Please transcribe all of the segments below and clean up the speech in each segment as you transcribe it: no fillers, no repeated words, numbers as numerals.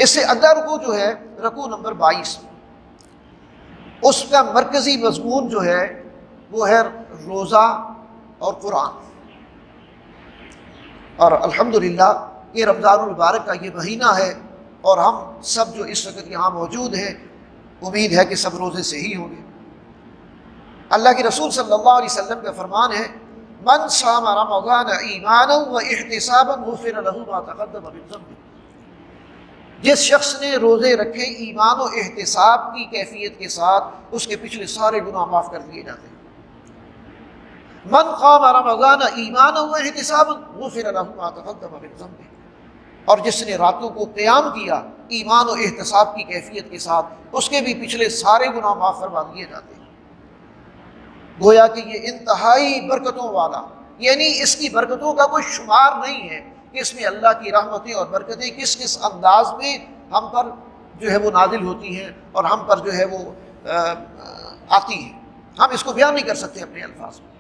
اس سے اگلا رکوع جو ہے رکوع نمبر 22، اس کا مرکزی مضمون جو ہے وہ ہے روزہ اور قرآن۔ اور الحمدللہ یہ رمضان المبارک کا یہ مہینہ ہے، اور ہم سب جو اس وقت یہاں موجود ہیں امید ہے کہ سب روزے سے ہی ہوں گے۔ اللہ کے رسول صلی اللہ علیہ وسلم کا فرمان ہے من صام رمضان ایمانا و احتسابا غفر له ما تقدم من ذنبه، جس شخص نے روزے رکھے ایمان و احتساب کی کیفیت کے ساتھ، اس کے پچھلے سارے گناہ معاف کر دیے جاتے ہیں۔ من قام رمضان ایمانا و احتسابا غفر له ما تقدم من ذنبه، اور جس نے راتوں کو قیام کیا ایمان و احتساب کی کیفیت کے ساتھ، اس کے بھی پچھلے سارے گناہ معاف فرما دیے جاتے ہیں۔ گویا کہ یہ انتہائی برکتوں والا، یعنی اس کی برکتوں کا کوئی شمار نہیں ہے کہ اس میں اللہ کی رحمتیں اور برکتیں کس کس انداز میں ہم پر جو ہے وہ نازل ہوتی ہیں اور ہم پر جو ہے وہ آتی ہیں، ہم اس کو بیان نہیں کر سکتے اپنے الفاظ میں۔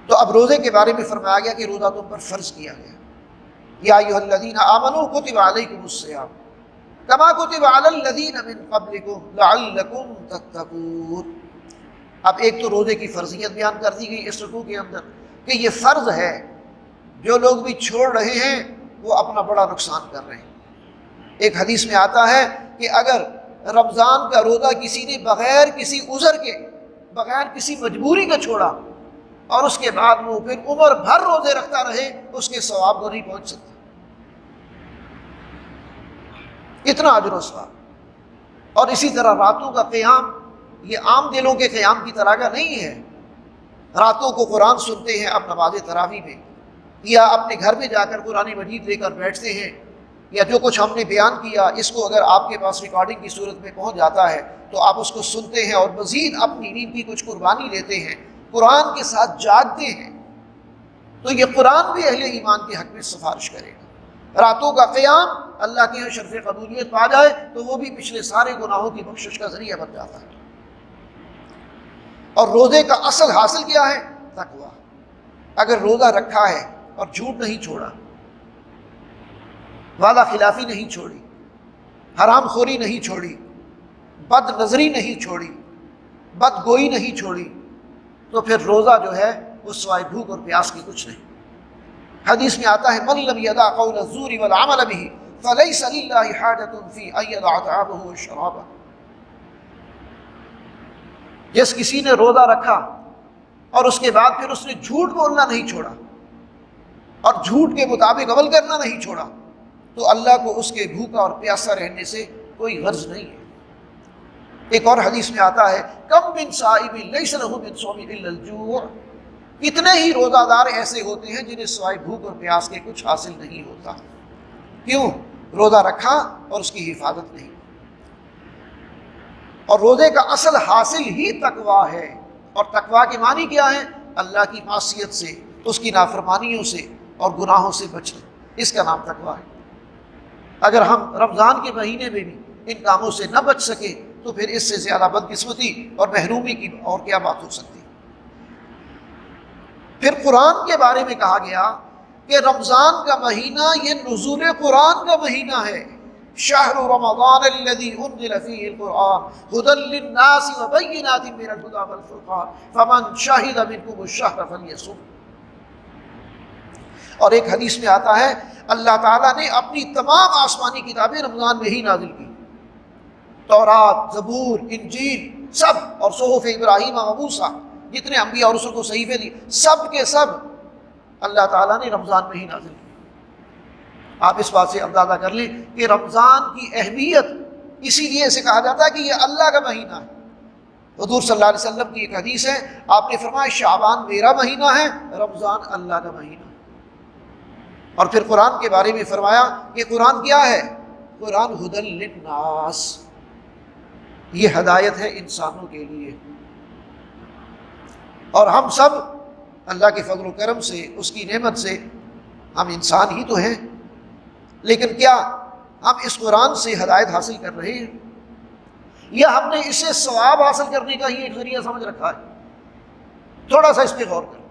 تو اب روزے کے بارے میں فرمایا گیا کہ روزہ تم پر فرض کیا گیا، یا ایھا الذین آمنوا کتب علیکم الصیام کما کتب علی الذین من قبلکم لعلکم تتقون۔ اب ایک تو روزے کی فرضیت بیان کر دی گئی اس رکوع کے اندر کہ یہ فرض ہے، جو لوگ بھی چھوڑ رہے ہیں وہ اپنا بڑا نقصان کر رہے ہیں۔ ایک حدیث میں آتا ہے کہ اگر رمضان کا روزہ کسی نے بغیر کسی عذر کے، بغیر کسی مجبوری کا چھوڑا اور اس کے بعد وہ پھر عمر بھر روزے رکھتا رہے، اس کے ثواب کو نہیں پہنچ سکتا، اتنا اجر و ثواب۔ اور اسی طرح راتوں کا قیام، یہ عام دلوں کے قیام کی طرح کا نہیں ہے۔ راتوں کو قرآن سنتے ہیں اب نماز تراویح میں، یا اپنے گھر میں جا کر قرآن مجید لے کر بیٹھتے ہیں، یا جو کچھ ہم نے بیان کیا اس کو اگر آپ کے پاس ریکارڈنگ کی صورت میں پہنچ جاتا ہے تو آپ اس کو سنتے ہیں اور مزید اپنی نیند کی کچھ قربانی لیتے ہیں، قرآن کے ساتھ جاگتے ہیں، تو یہ قرآن بھی اہل ایمان کے حق میں سفارش کرے گا۔ راتوں کا قیام اللہ کے یہاں شرف قبولیت پا جائے تو وہ بھی پچھلے سارے گناہوں کی بخشش کا ذریعہ بن جاتا ہے۔ اور روزے کا اصل حاصل کیا ہے؟ تقویٰ۔ اگر روزہ رکھا ہے اور جھوٹ نہیں چھوڑا، وعدہ خلافی نہیں چھوڑی، حرام خوری نہیں چھوڑی، بد نظری نہیں چھوڑی، بد گوئی نہیں چھوڑی، تو پھر روزہ جو ہے وہ سوائے بھوک اور پیاس کی کچھ نہیں۔ حدیث میں آتا ہے من لم یدع قول الزور والعمل به فلیس للہ حاجۃ فی ان یدع طعامہ وشرابہ۔ جس کسی نے روزہ رکھا اور اس کے بعد پھر اس نے جھوٹ بولنا نہیں چھوڑا اور جھوٹ کے مطابق عمل کرنا نہیں چھوڑا، تو اللہ کو اس کے بھوکا اور پیاسا رہنے سے کوئی غرض نہیں ہے۔ ایک اور حدیث میں آتا ہے کم من صائم لیس لہ من صوم الا الجوع، کتنے ہی روزہ دار ایسے ہوتے ہیں جنہیں سوائے بھوک اور پیاس کے کچھ حاصل نہیں ہوتا۔ کیوں؟ روزہ رکھا اور اس کی حفاظت نہیں۔ اور روزے کا اصل حاصل ہی تقویٰ ہے، اور تقویٰ کے معنی کیا ہے؟ اللہ کی معصیت سے، اس کی نافرمانیوں سے اور گناہوں سے بچنا، اس کا نام تقویٰ ہے۔ اگر ہم رمضان کے مہینے میں بھی ان کاموں سے نہ بچ سکے تو پھر اس سے زیادہ بدقسمتی اور محرومی کی اور کیا بات ہو سکتی۔ پھر قرآن کے بارے میں کہا گیا کہ رمضان کا مہینہ یہ نزول قرآن کا مہینہ ہے۔ شہر رمضان الذی انزل فیہ القرآن ھدی للناس وبینات من الھدی والفرقان فمن شہد منکم الشہر فلیصم۔ اور ایک حدیث میں آتا ہے اللہ تعالیٰ نے اپنی تمام آسمانی کتابیں رمضان میں ہی نازل کی، تورات، زبور، انجیل سب، اور صحف ابراہیم و موسیٰ، جتنے انبیاء اور رسل کو صحیفے دی، سب کے سب اللہ تعالیٰ نے رمضان میں ہی نازل کی۔ آپ اس بات سے اندازہ کر لیں کہ رمضان کی اہمیت اسی لیے اسے کہا جاتا ہے کہ یہ اللہ کا مہینہ ہے۔ حضور صلی اللہ علیہ وسلم کی ایک حدیث ہے، آپ نے فرمایا شعبان میرا مہینہ ہے، رمضان اللہ کا مہینہ۔ اور پھر قرآن کے بارے میں فرمایا کہ قرآن کیا ہے؟ قرآن ھدی للناس، یہ ہدایت ہے انسانوں کے لیے۔ اور ہم سب اللہ کے فضل و کرم سے، اس کی نعمت سے، ہم انسان ہی تو ہیں، لیکن کیا ہم اس قرآن سے ہدایت حاصل کر رہے ہیں، یا ہم نے اسے ثواب حاصل کرنے کا ہی ایک ذریعہ سمجھ رکھا ہے؟ تھوڑا سا اس پہ غور کریں۔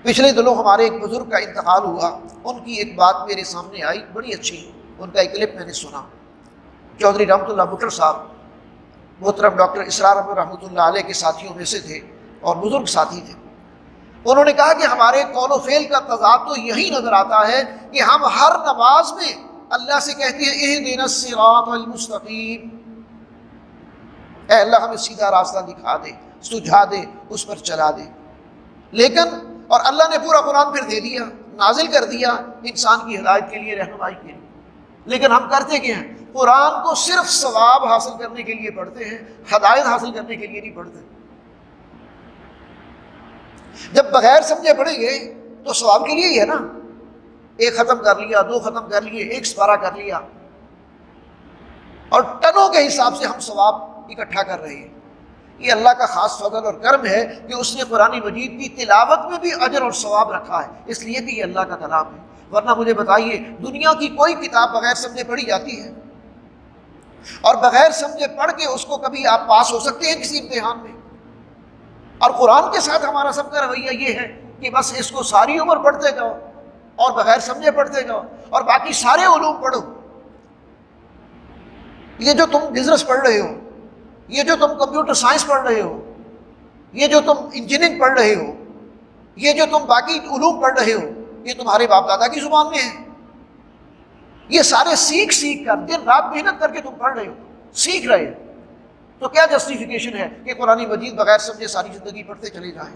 پچھلے دنوں ہمارے ایک بزرگ کا انتقال ہوا، ان کی ایک بات میرے سامنے آئی بڑی اچھی، ان کا ایک کلپ میں نے سنا۔ چودھری رحمۃ اللہ بٹر صاحب محترم ڈاکٹر اسرار احمد رحمۃ اللہ علیہ کے ساتھیوں میں سے تھے اور بزرگ ساتھی تھے۔ انہوں نے کہا کہ ہمارے قول و فعل کا تضاد تو یہی نظر آتا ہے کہ ہم ہر نماز میں اللہ سے کہتے ہیں اہدنا الصراط المستقیم، اے اللہ ہمیں سیدھا راستہ دکھا دے، سجھا دے، اس پر چلا دے، لیکن اور اللہ نے پورا قرآن پھر دے دیا، نازل کر دیا انسان کی ہدایت کے لیے، رہنمائی کے لیے، لیکن ہم کرتے کیا ہیں؟ قرآن کو صرف ثواب حاصل کرنے کے لیے پڑھتے ہیں، ہدایت حاصل کرنے کے لیے نہیں پڑھتے۔ جب بغیر سمجھے پڑھیں گے تو ثواب کے لیے ہی ہے نا، ایک ختم کر لیا، دو ختم کر لیے، ایک سپارہ کر لیا، اور ٹنوں کے حساب سے ہم ثواب اکٹھا کر رہے ہیں۔ یہ اللہ کا خاص فضل اور کرم ہے کہ اس نے قرآن مجید کی تلاوت میں بھی اجر اور ثواب رکھا ہے، اس لیے کہ یہ اللہ کا کلام ہے۔ ورنہ مجھے بتائیے دنیا کی کوئی کتاب بغیر سمجھے پڑھی جاتی ہے؟ اور بغیر سمجھے پڑھ کے اس کو کبھی آپ پاس ہو سکتے ہیں کسی امتحان میں؟ اور قرآن کے ساتھ ہمارا سب کا رویہ یہ ہے کہ بس اس کو ساری عمر پڑھتے جاؤ اور بغیر سمجھے پڑھتے جاؤ اور باقی سارے علوم پڑھو۔ یہ جو تم بزنس پڑھ رہے ہو، یہ جو تم کمپیوٹر سائنس پڑھ رہے ہو، یہ جو تم انجینئرنگ پڑھ رہے ہو، یہ جو تم باقی علوم پڑھ رہے ہو، یہ تمہارے باپ دادا کی زبان میں ہے۔ یہ سارے سیکھ کر دن رات محنت کر کے تم پڑھ رہے ہو، سیکھ رہے ہو، تو کیا جسٹیفیکیشن ہے کہ قرآن مجید بغیر سمجھے ساری زندگی پڑھتے چلے جائیں؟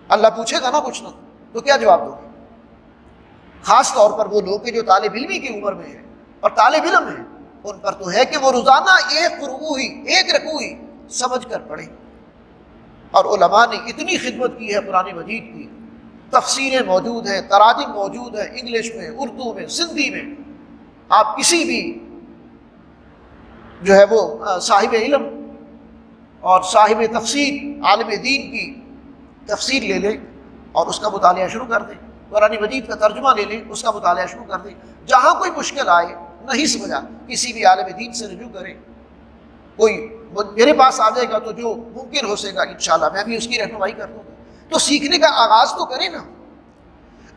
اللہ پوچھے گا نا کچھ نہ، تو کیا جواب دو گے؟ خاص طور پر وہ لوگ کہ جو طالب علمی کی عمر میں ہیں اور طالب علم ہیں، ان پر تو ہے کہ وہ روزانہ ایک رکوع ہی سمجھ کر پڑھیں۔ اور علماء نے اتنی خدمت کی ہے قرآن مجید کی، تفسیریں موجود ہیں، تراجم موجود ہیں، انگلش میں، اردو میں، سندھی میں۔ آپ کسی بھی جو ہے وہ صاحب علم اور صاحب تفسیر عالم دین کی تفسیر لے لیں اور اس کا مطالعہ شروع کر دیں، قرآن مجید کا ترجمہ لے لیں، اس کا مطالعہ شروع کر دیں۔ جہاں کوئی مشکل آئے، نہیں سمجھا، کسی بھی عالم دین سے رجوع کریں۔ کوئی میرے پاس آ جائے گا تو جو ممکن ہو سکے گا انشاءاللہ میں بھی اس کی رہنمائی کر دوں گا۔ تو سیکھنے کا آغاز تو کریں نا۔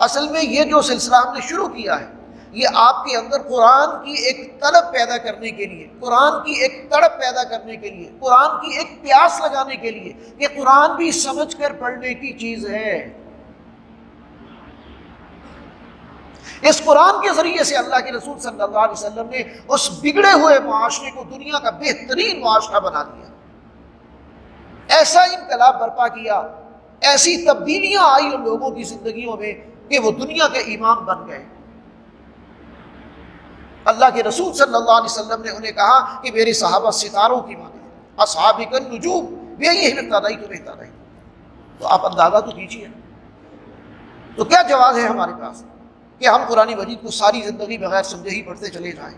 اصل میں یہ جو سلسلہ ہم نے شروع کیا ہے، یہ آپ کے اندر قرآن کی ایک طلب پیدا کرنے کے لیے، قرآن کی ایک تڑپ پیدا کرنے کے لیے، قرآن کی ایک پیاس لگانے کے لیے کہ قرآن بھی سمجھ کر پڑھنے کی چیز ہے۔ اس قرآن کے ذریعے سے اللہ کے رسول صلی اللہ علیہ وسلم نے اس بگڑے ہوئے معاشرے کو دنیا کا بہترین معاشرہ بنا دیا، ایسا انقلاب برپا کیا، ایسی تبدیلیاں آئی ان لوگوں کی زندگیوں میں کہ وہ دنیا کے امام بن گئے۔ اللہ کے رسول صلی اللہ علیہ وسلم نے انہیں کہا کہ میرے صحابہ ستاروں کی مانند، اصحابک النجوم بِأَيِّهِمْ اقْتَدَيْتُمْ اهْتَدَيْتُمْ۔ تو آپ اندازہ تو کیجیے، تو کیا جواز ہے ہمارے پاس کہ ہم قرآن مجید کو ساری زندگی بغیر سمجھے ہی پڑھتے چلے جائیں؟